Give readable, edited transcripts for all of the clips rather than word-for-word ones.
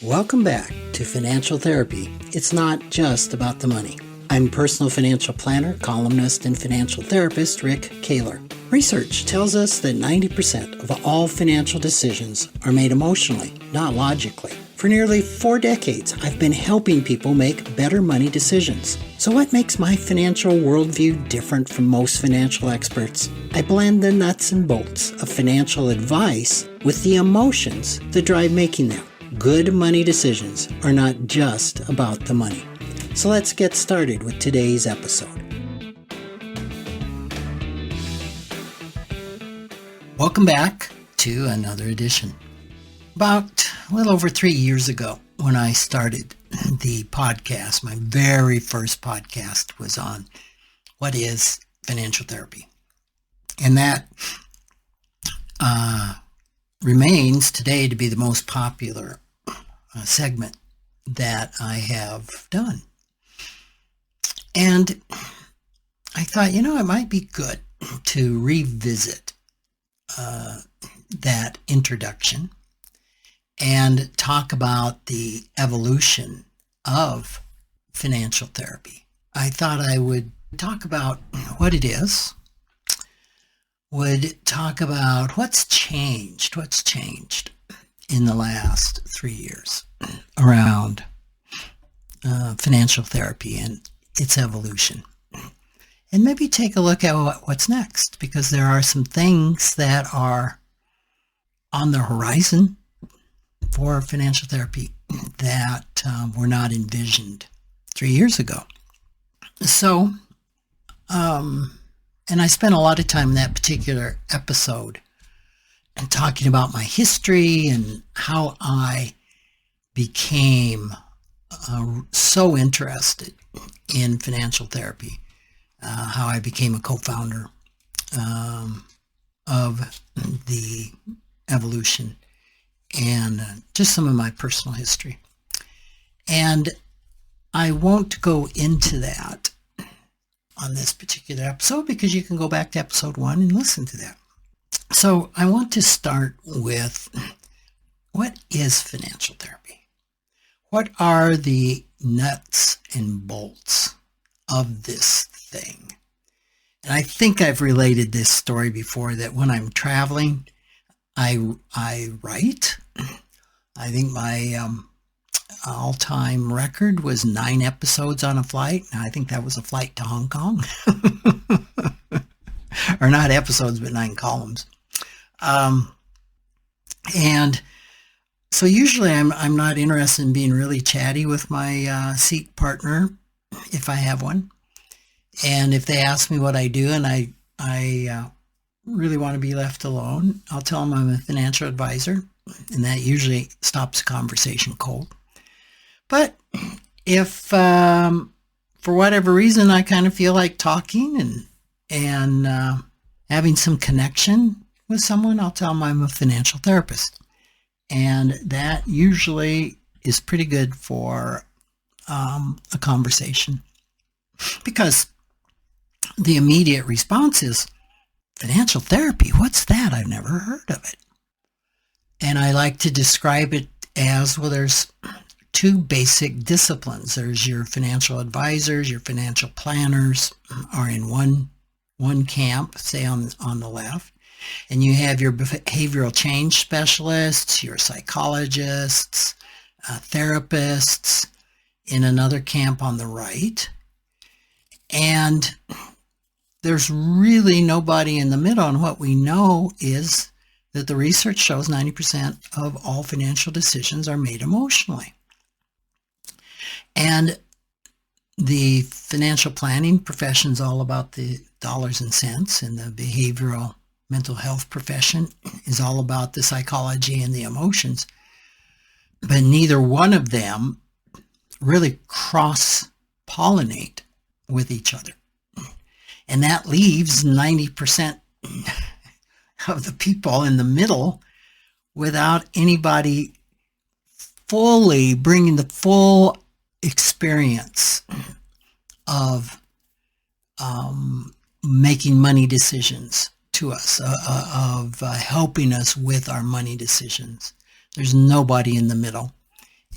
Welcome back to Financial Therapy. It's not just about the money. I'm personal financial planner, columnist, and financial therapist Rick Kahler. Research tells us that 90% of all financial decisions are made emotionally, not logically. For nearly 4 decades, I've been helping people make better money decisions. So what makes my financial worldview different from most financial experts? I blend the nuts and bolts of financial advice with the emotions that drive making them. Good money decisions are not just about the money. So let's get started with today's episode. Welcome back to another edition. About a little over 3 years ago, when I started the podcast, my very first podcast was on what is financial therapy. And that remains today to be the most popular segment that I have done. And I thought, it might be good to revisit that introduction and talk about the evolution of financial therapy. I thought I would talk about what it is, would talk about what's changed in the last 3 years around financial therapy and its evolution. And maybe take a look at what's next, because there are some things that are on the horizon for financial therapy that were not envisioned 3 years ago. So, and I spent a lot of time in that particular episode and talking about my history and how I became so interested in financial therapy, how I became a co-founder of the evolution, and just some of my personal history. And I won't go into that on this particular episode because you can go back to episode 1 and listen to that. So I want to start with, what is financial therapy? What are the nuts and bolts of this thing? And I think I've related this story before, that when I'm traveling, I write. I think my all-time record was 9 episodes on a flight. Now, I think that was a flight to Hong Kong. Or not episodes, but 9 columns. And so usually I'm not interested in being really chatty with my seat partner, if I have one. And if they ask me what I do and I really want to be left alone, I'll tell them I'm a financial advisor, and that usually stops the conversation cold. But if for whatever reason I kind of feel like talking and having some connection with someone, I'll tell them I'm a financial therapist. And that usually is pretty good for a conversation, because the immediate response is, financial therapy, what's that? I've never heard of it. And I like to describe it as, well, there's 2 basic disciplines. There's your financial advisors, your financial planners are in one camp, say on the left. And you have your behavioral change specialists, your psychologists, therapists in another camp on the right. And there's really nobody in the middle. And what we know is that the research shows 90% of all financial decisions are made emotionally. And the financial planning profession is all about the dollars and cents, and the behavioral mental health profession is all about the psychology and the emotions. But neither one of them really cross-pollinate with each other. And that leaves 90% of the people in the middle without anybody fully bringing the full experience of making money decisions to us, of helping us with our money decisions. There's nobody in the middle.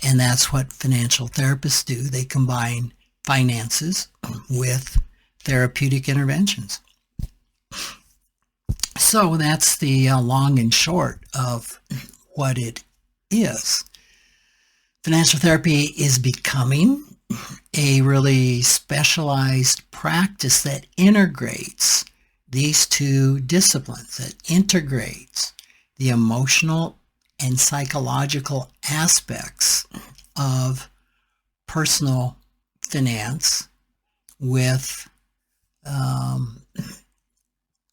And that's what financial therapists do. They combine finances with therapeutic interventions. So that's the long and short of what it is. Financial therapy is becoming a really specialized practice that integrates these two disciplines, that integrates the emotional and psychological aspects of personal finance with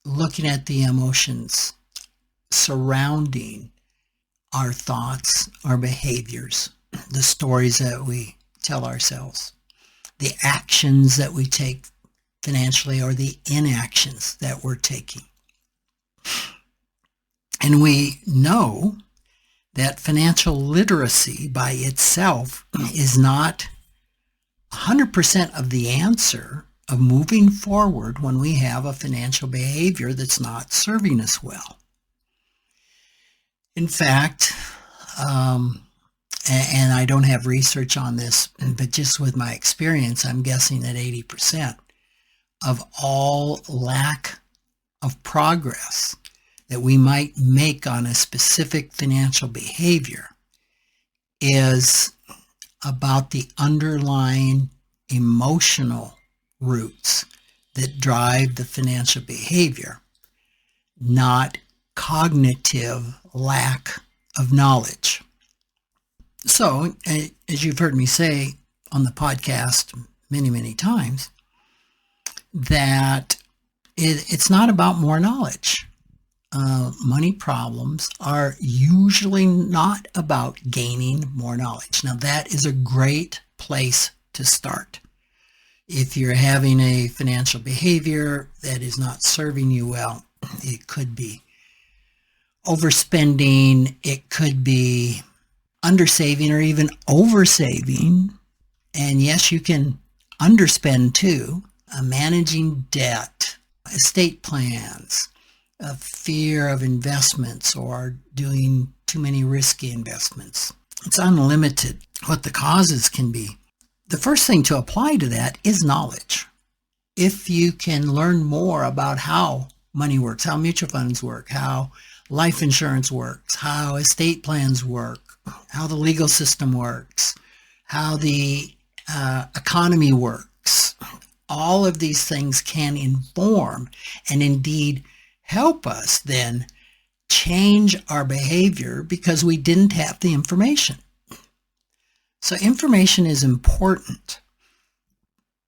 looking at the emotions surrounding our thoughts, our behaviors, the stories that we tell ourselves, the actions that we take financially, or the inactions that we're taking. And we know that financial literacy by itself is not 100% of the answer of moving forward when we have a financial behavior that's not serving us well. In fact, and I don't have research on this, but just with my experience, I'm guessing that 80% of all lack of progress that we might make on a specific financial behavior is about the underlying emotional roots that drive the financial behavior, not cognitive lack of knowledge. So, as you've heard me say on the podcast many, many times, that it's not about more knowledge. Money problems are usually not about gaining more knowledge. Now, that is a great place to start. If you're having a financial behavior that is not serving you well, it could be overspending, it could be undersaving, or even oversaving. And yes, you can underspend too. Managing debt, estate plans, a fear of investments, or doing too many risky investments. It's unlimited what the causes can be. The first thing to apply to that is knowledge. If you can learn more about how money works, how mutual funds work, how life insurance works, how estate plans work, how the legal system works, how the economy works, all of these things can inform and indeed help us then change our behavior because we didn't have the information. So information is important.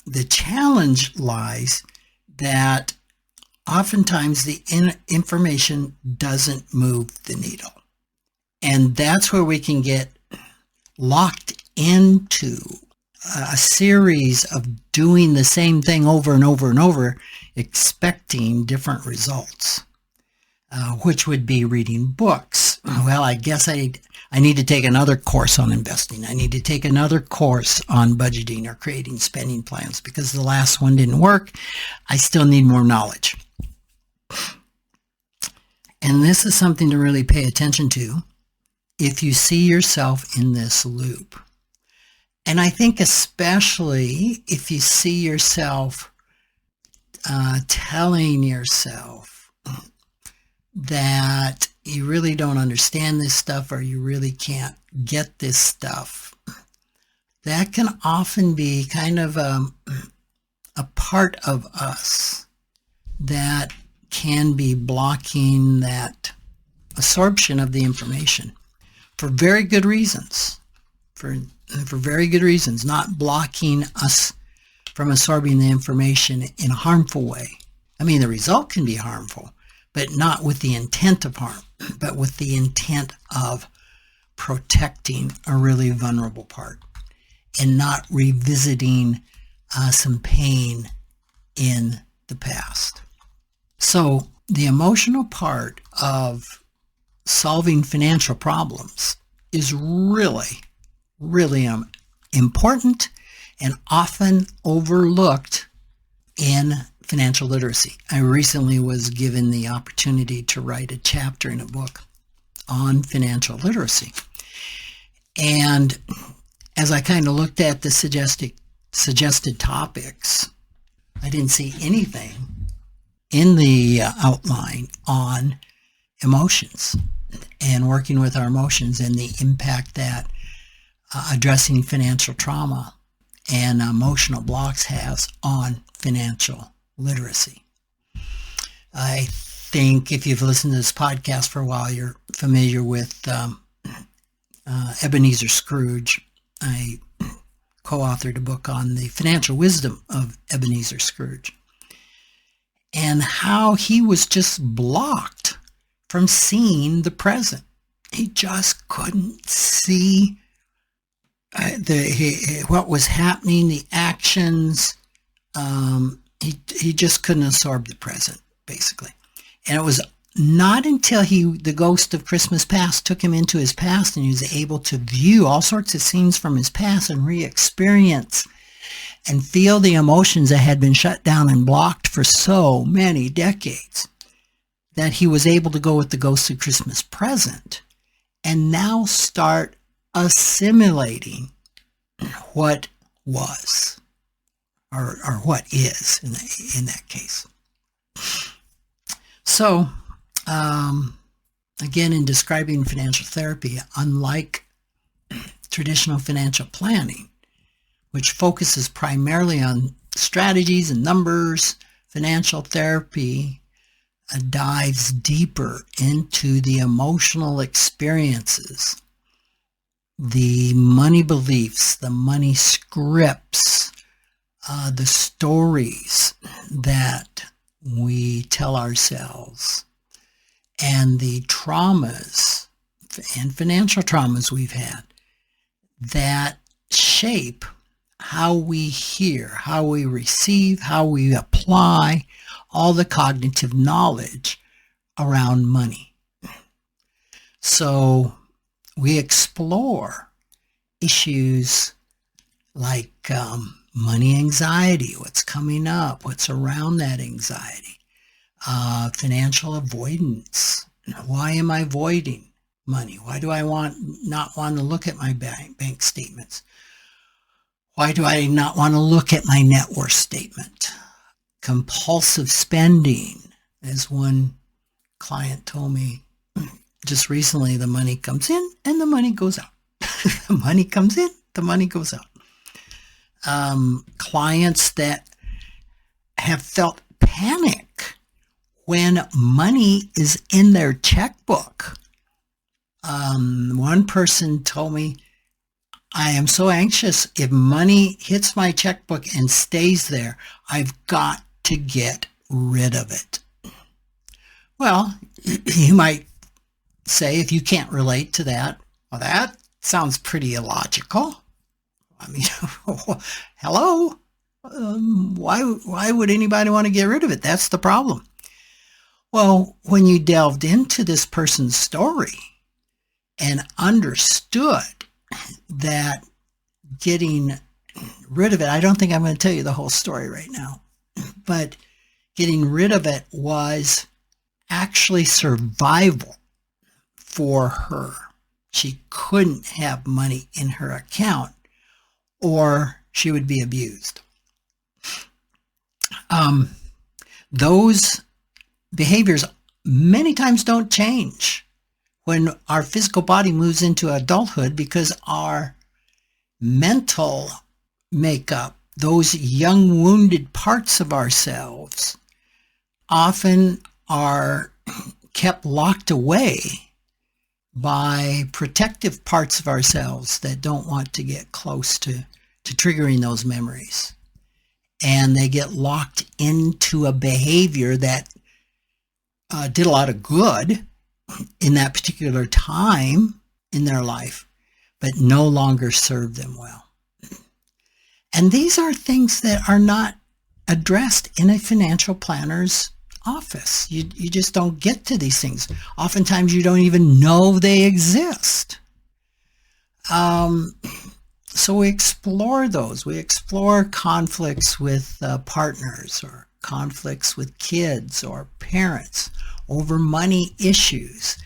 The challenge lies that oftentimes the information doesn't move the needle. And that's where we can get locked into a series of doing the same thing over and over and over, expecting different results, which would be reading books. Well, I guess I need to take another course on investing. I need to take another course on budgeting or creating spending plans because the last one didn't work. I still need more knowledge. And this is something to really pay attention to if you see yourself in this loop. And I think especially if you see yourself telling yourself that you really don't understand this stuff or you really can't get this stuff, that can often be kind of a part of us that can be blocking that absorption of the information for very good reasons. For very good reasons, not blocking us from absorbing the information in a harmful way. I mean, the result can be harmful, but not with the intent of harm, but with the intent of protecting a really vulnerable part and not revisiting some pain in the past. So the emotional part of solving financial problems is really important and often overlooked in financial literacy. I recently was given the opportunity to write a chapter in a book on financial literacy. And as I kind of looked at the suggested topics, I didn't see anything in the outline on emotions and working with our emotions and the impact that addressing financial trauma and emotional blocks has on financial literacy. I think if you've listened to this podcast for a while, you're familiar with Ebenezer Scrooge. I co-authored a book on the financial wisdom of Ebenezer Scrooge and how he was just blocked from seeing the present. He just couldn't see what was happening, the actions. He just couldn't absorb the present, basically. And it was not until the ghost of Christmas past took him into his past and he was able to view all sorts of scenes from his past and re-experience and feel the emotions that had been shut down and blocked for so many decades, that he was able to go with the ghost of Christmas present and now start assimilating what was or what is in that case. So, again, in describing financial therapy, unlike traditional financial planning, which focuses primarily on strategies and numbers, financial therapy dives deeper into the emotional experiences, the money beliefs, the money scripts, the stories that we tell ourselves, and the traumas and financial traumas we've had that shape how we hear, how we receive, how we apply all the cognitive knowledge around money. So we explore issues like money anxiety, what's coming up, what's around that anxiety, financial avoidance. Why am I avoiding money? Why do I not want to look at my bank statements? Why do I not want to look at my net worth statement? Compulsive spending, as one client told me just recently, the money comes in and the money goes out. The money comes in, the money goes out. Clients that have felt panic when money is in their checkbook. One person told me, I am so anxious. If money hits my checkbook and stays there, I've got to get rid of it. Well, you might say, if you can't relate to that, well, that sounds pretty illogical. I mean, hello? Why would anybody want to get rid of it? That's the problem. Well, when you delved into this person's story and understood that getting rid of it, I don't think I'm going to tell you the whole story right now, but getting rid of it was actually survival for her. She couldn't have money in her account or she would be abused. Those behaviors many times don't change when our physical body moves into adulthood, because our mental makeup, those young wounded parts of ourselves, often are kept locked away by protective parts of ourselves that don't want to get close to triggering those memories. And they get locked into a behavior that did a lot of good in that particular time in their life, but no longer serve them well. And these are things that are not addressed in a financial planner's office. You just don't get to these things. Oftentimes you don't even know they exist. So we explore those. We explore conflicts with partners or conflicts with kids or parents over money issues.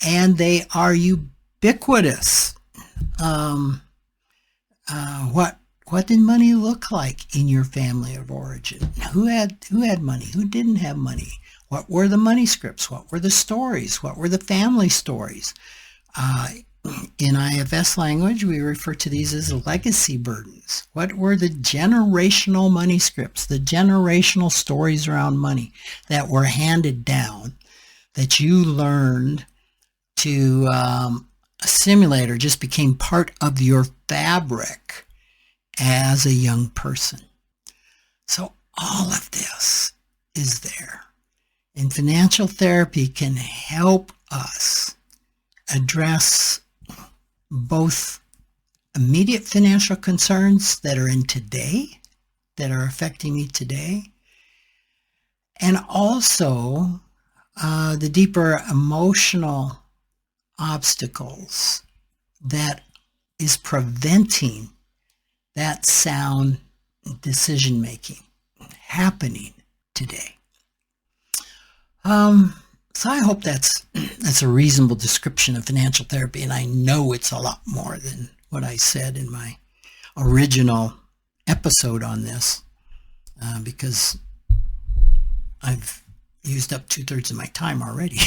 And they are ubiquitous Um, what did money look like in your family of origin? Who had money? Who didn't have money? What were the money scripts? What were the stories? What were the family stories? Uh, in IFS language, we refer to these as legacy burdens. What were the generational money scripts, the generational stories around money that were handed down that you learned to assimilate or just became part of your fabric as a young person? So all of this is there. And financial therapy can help us address both immediate financial concerns that are in today, that are affecting me today, and also the deeper emotional obstacles that is preventing that sound decision making happening today. So I hope that's a reasonable description of financial therapy, and I know it's a lot more than what I said in my original episode on this, because I've used up 2/3 of my time already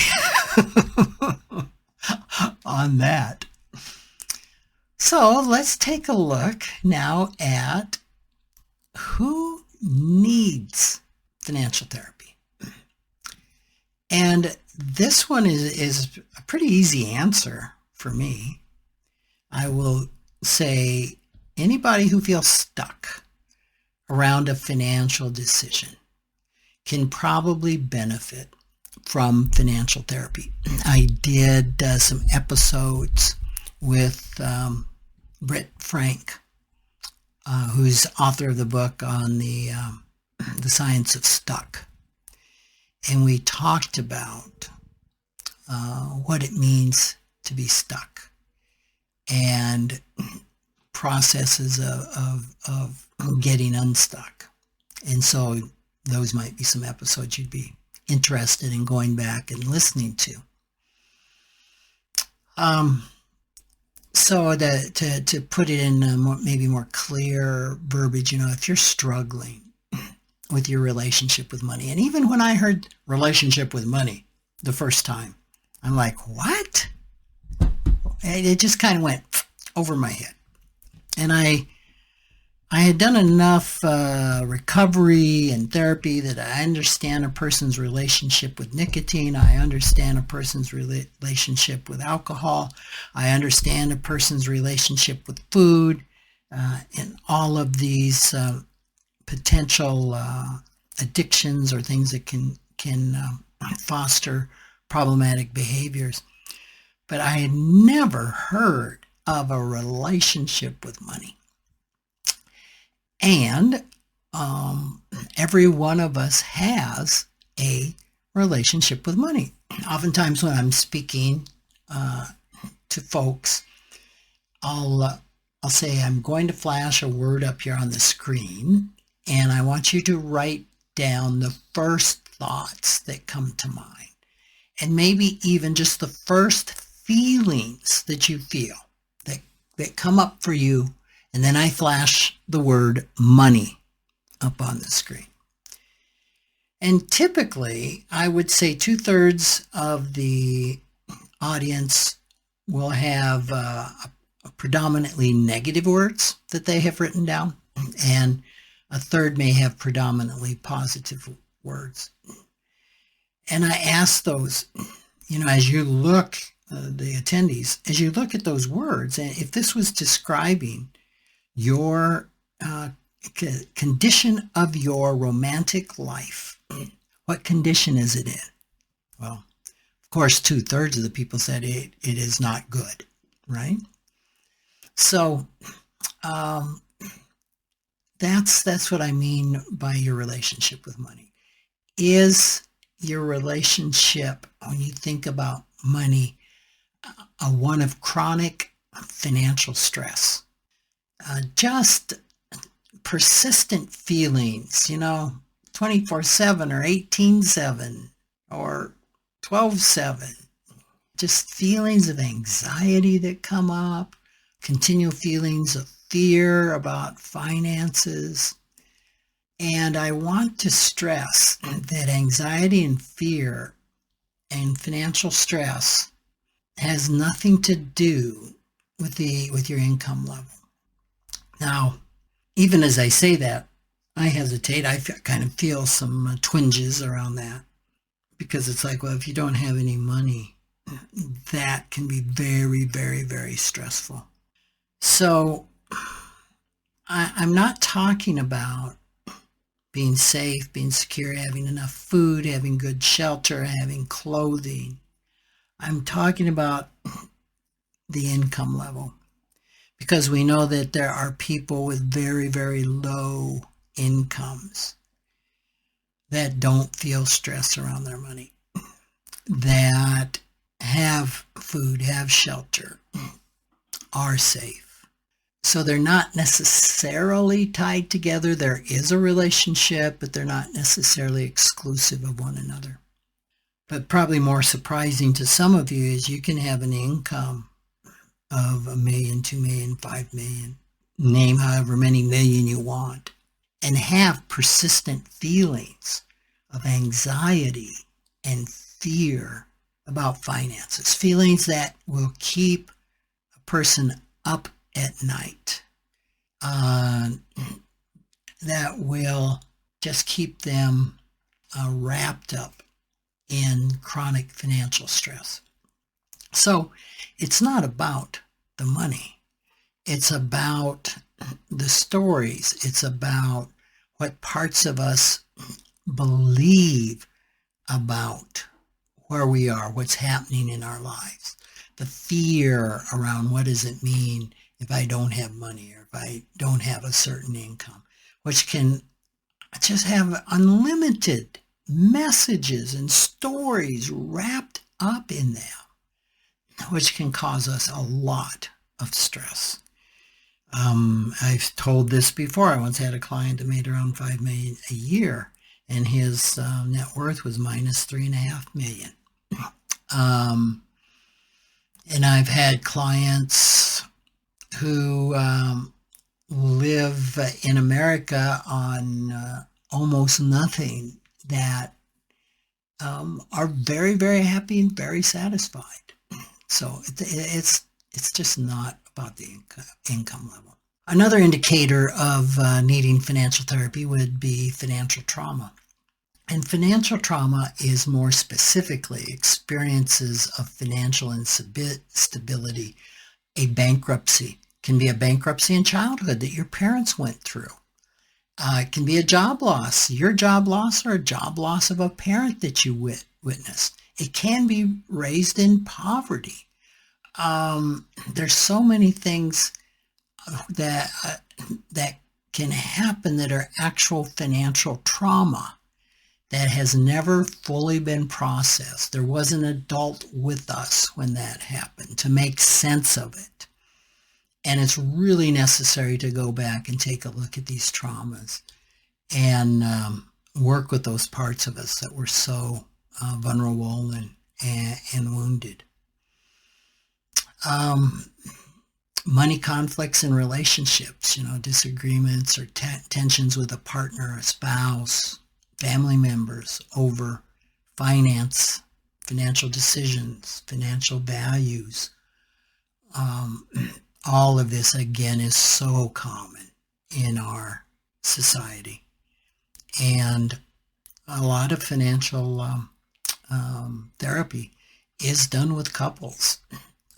on that. So let's take a look now at who needs financial therapy. And this one is a pretty easy answer for me. I will say anybody who feels stuck around a financial decision can probably benefit from financial therapy. I did some episodes with Britt Frank, who's author of the book on the science of stuck. And we talked about what it means to be stuck and processes of getting unstuck. And so those might be some episodes you'd be interested in going back and listening to. So to put it in maybe more clear verbiage, if you're struggling with your relationship with money, and even when I heard relationship with money the first time, I'm like, what? It just kind of went over my head. And I had done enough recovery and therapy that I understand a person's relationship with nicotine. I understand a person's relationship with alcohol. I understand a person's relationship with food, and all of these potential addictions or things that can foster problematic behaviors. But I had never heard of a relationship with money. And every one of us has a relationship with money. Oftentimes when I'm speaking to folks, I'll say, I'm going to flash a word up here on the screen, and I want you to write down the first thoughts that come to mind, and maybe even just the first feelings that you feel that come up for you. And then I flash the word money up on the screen. And typically, I would say 2/3 of the audience will have predominantly negative words that they have written down, and a third may have predominantly positive words. And I ask those, as you look, the attendees, as you look at those words, and if this was describing your condition of your romantic life, what condition is it in? Well, of course, 2/3 of the people said it is not good, right? So that's what I mean by your relationship with money. Is your relationship, when you think about money, a one of chronic financial stress? Just persistent feelings, 24/7 or 18/7 or 12/7, just feelings of anxiety that come up, continual feelings of fear about finances. And I want to stress that anxiety and fear and financial stress has nothing to do with your income level. Now, even as I say that, I hesitate. I kind of feel some twinges around that, because it's like, well, if you don't have any money, that can be very, very, very stressful. So I'm not talking about being safe, being secure, having enough food, having good shelter, having clothing. I'm talking about the income level, because we know that there are people with very, very low incomes that don't feel stress around their money, that have food, have shelter, are safe. So they're not necessarily tied together. There is a relationship, but they're not necessarily exclusive of one another. But probably more surprising to some of you is you can have an income of $1 million, $2 million, $5 million, name however many million you want, and have persistent feelings of anxiety and fear about finances, feelings that will keep a person up at night, that will just keep them wrapped up in chronic financial stress. So it's not about the money. It's about the stories. It's about what parts of us believe about where we are, what's happening in our lives, the fear around what does it mean if I don't have money, or if I don't have a certain income, which can just have unlimited messages and stories wrapped up in them, which can cause us a lot of stress. I've told this before. I once had a client that made around $5 million a year, and his net worth was minus $3.5 million. And I've had clients who live in America on almost nothing, that are very, very happy and very satisfied. So it's just not about the income level. Another indicator of needing financial therapy would be financial trauma. And financial trauma is more specifically experiences of financial instability. A bankruptcy can be a bankruptcy in childhood that your parents went through. It can be a job loss, your job loss, or a job loss of a parent that you witnessed. It can be raised in poverty. There's so many things that can happen that are actual financial trauma that has never fully been processed. There was an adult with us when that happened to make sense of it. And it's really necessary to go back and take a look at these traumas and work with those parts of us that were so vulnerable and wounded. Money conflicts in relationships, disagreements or tensions with a partner, a spouse, family members over finance, financial decisions, financial values. All of this, again, is so common in our society. And a lot of financial therapy is done with couples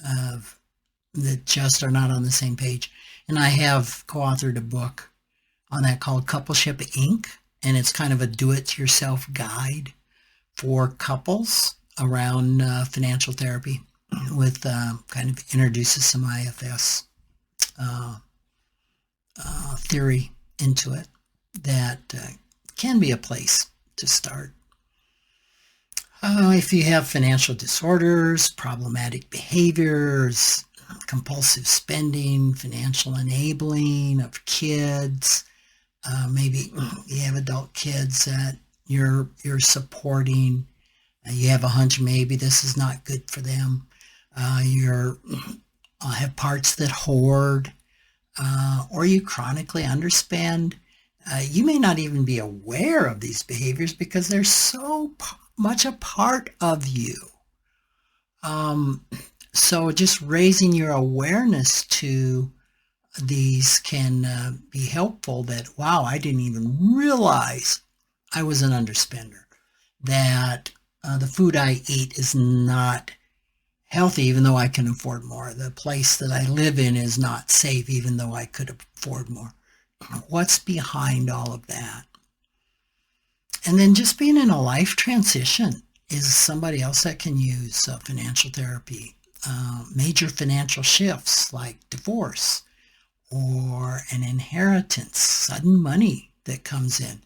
that just are not on the same page. And I have co-authored a book on that called Coupleship Inc., and it's kind of a do-it-yourself guide for couples around financial therapy, with kind of introduces some IFS theory into it that can be a place to start. If you have financial disorders, problematic behaviors, compulsive spending, financial enabling of kids, maybe you have adult kids that you're supporting, you have a hunch maybe this is not good for them, you're have parts that hoard, or you chronically underspend. You may not even be aware of these behaviors because they're so much a part of you. So just raising your awareness to these can be helpful. That, wow, I didn't even realize I was an underspender. That the food I eat is not healthy, even though I can afford more. The place that I live in is not safe, even though I could afford more. What's behind all of that? And then just being in a life transition is somebody else that can use financial therapy. Major financial shifts like divorce or an inheritance, sudden money that comes in,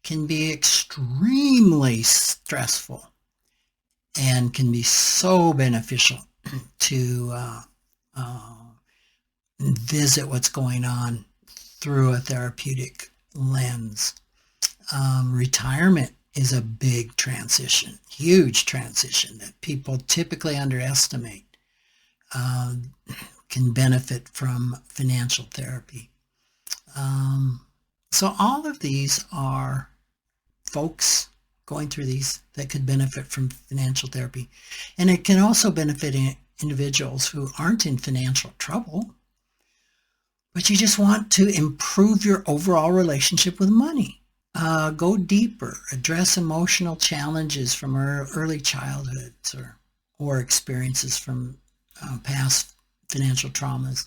can be extremely stressful and can be so beneficial to visit what's going on through a therapeutic lens. Retirement is a big transition, huge transition that people typically underestimate. Can benefit from financial therapy. So all of these are folks going through these that could benefit from financial therapy. And it can also benefit individuals who aren't in financial trouble, but you just want to improve your overall relationship with money. Go deeper, address emotional challenges from early childhoods or experiences from past financial traumas.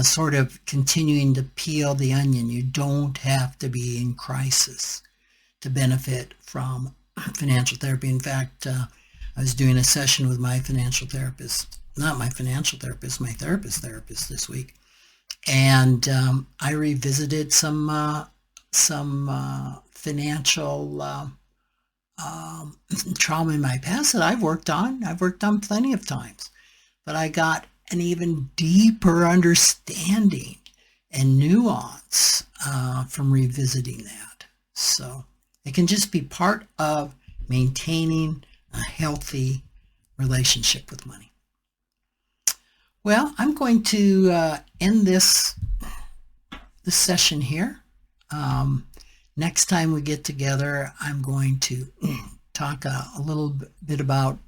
Sort of continuing to peel the onion. You don't have to be in crisis to benefit from financial therapy. In fact, I was doing a session with my financial therapist, not my financial therapist, my therapist this week. And I revisited some financial trauma in my past that I've worked on plenty of times. But I got an even deeper understanding and nuance from revisiting that. So it can just be part of maintaining a healthy relationship with money. Well, I'm going to end this session here. Next time we get together, I'm going to talk a little bit about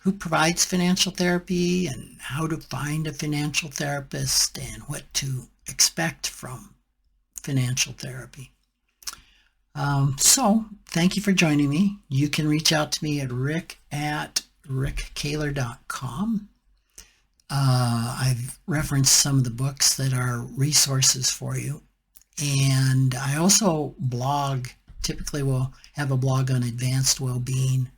who provides financial therapy and how to find a financial therapist and what to expect from financial therapy. So thank you for joining me. You can reach out to me at rick@rickkaler.com. I've referenced some of the books that are resources for you. And I also blog, typically will have a blog on advanced well-being.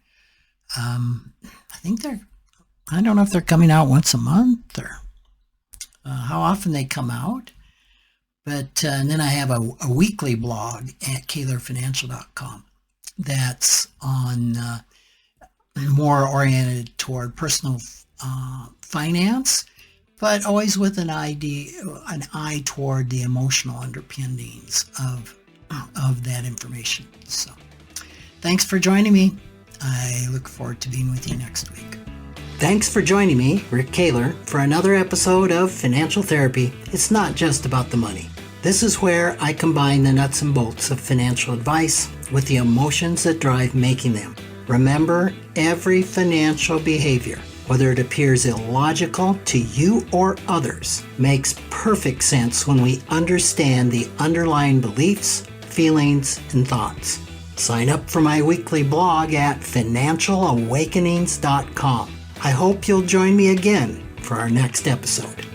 I don't know if they're coming out once a month or how often they come out. But and then I have a weekly blog at kalerfinancial.com that's on more oriented toward personal finance, but always with an eye toward the emotional underpinnings of that information. So thanks for joining me. I look forward to being with you next week. Thanks for joining me, Rick Kaler, for another episode of Financial Therapy. It's not just about the money. This is where I combine the nuts and bolts of financial advice with the emotions that drive making them. Remember, every financial behavior, whether it appears illogical to you or others, makes perfect sense when we understand the underlying beliefs, feelings, and thoughts. Sign up for my weekly blog at financialawakenings.com. I hope you'll join me again for our next episode.